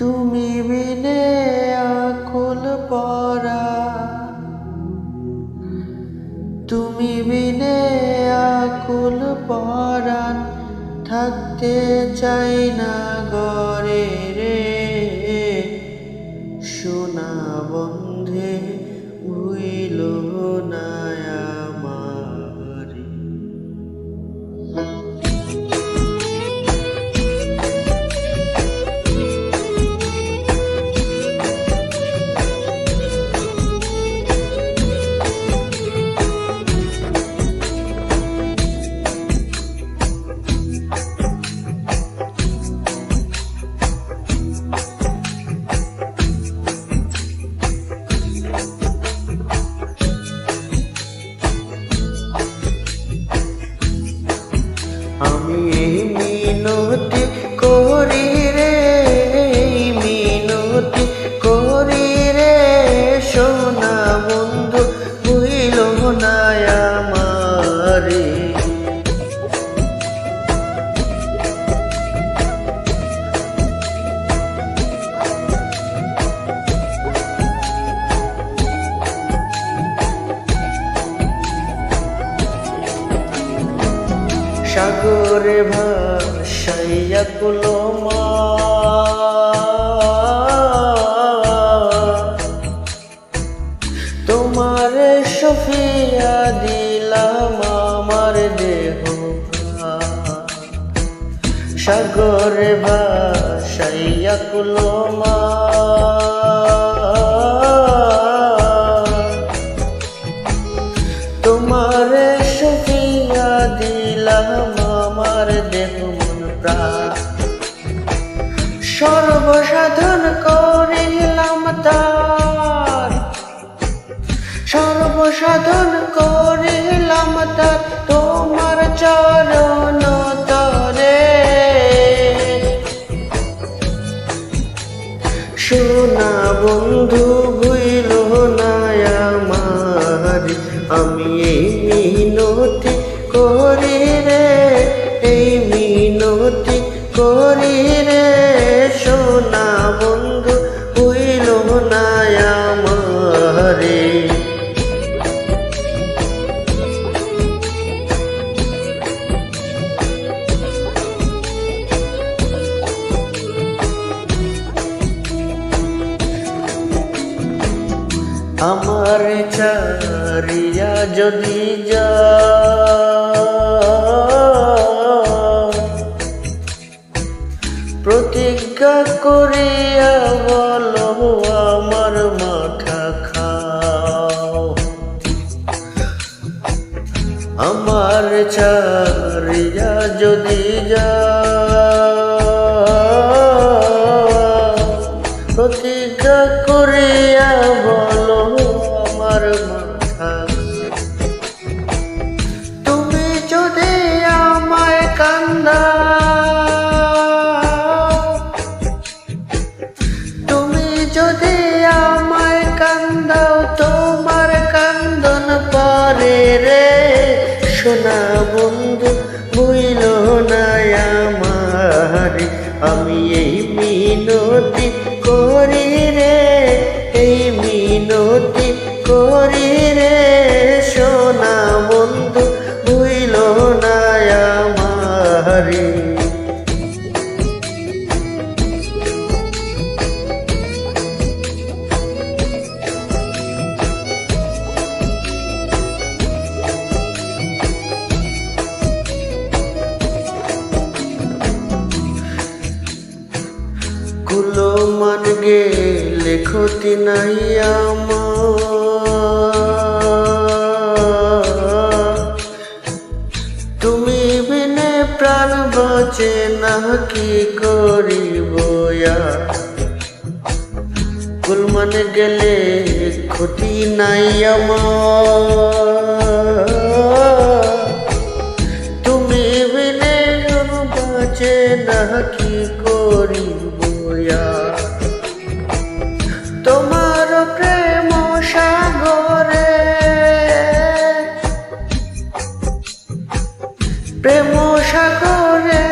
তুমি বিনে আকুল পরা, তুমি বিনে আকুল পরাণ, থাকতে চাই না ঘরে রে। সোনা বন্ধে ভুইল না আমারে। আমি এই মিনতি করি রে, মিনতি করি রে, সোনা বন্ধু ভুইল না আমারে। সাগরে ভাসাইয়া কুলমা, তোমারে সফিয়া দিলাম আমার দেহ। সাগরে ভাসাইয়া কুলমা, তোমারে সফিয়া দিলাম আমার দেহ মন প্রাণ। সর্বসাধন করিলাম তার, সর্বসাধন করিলাম তার, তোমার চরণ তরে। সোনা বন্ধু ভুইল না আমার, আমি এই মিনতি করি রে, এই মিনতি করি রে, সোনা বন্ধু ভুইল না আমারে। আমার চারিয়া যদি যা, প্রতিজ্ঞা করিয়া বলো আমার মাথা খাও। আমার চারিয়া যদি যা, প্রতিজ্ঞা করিয়া বলো আমার মাথা। তুমি যদি আমায় কান্দাও, তুমি যদি আমায় কান্দাও, তোমার কান্দন পারে রে, সোনা বন্ধু ভুইল না আমারে। আমি এই মিনতি করি রে, এই মিনতি করি রে, সোনা বন্ধু ভুইল না আমারে। কুলমান গেলে ক্ষতি নাই আমার, তুমি বিনে প্রাণ বাঁচে না কি করিব। কুলমান গেলে ক্ষতি নাই আমার, তুমি বিনে বাঁচে না কি করিব। তোমার প্রেম সাগরে, প্রেম সাগরে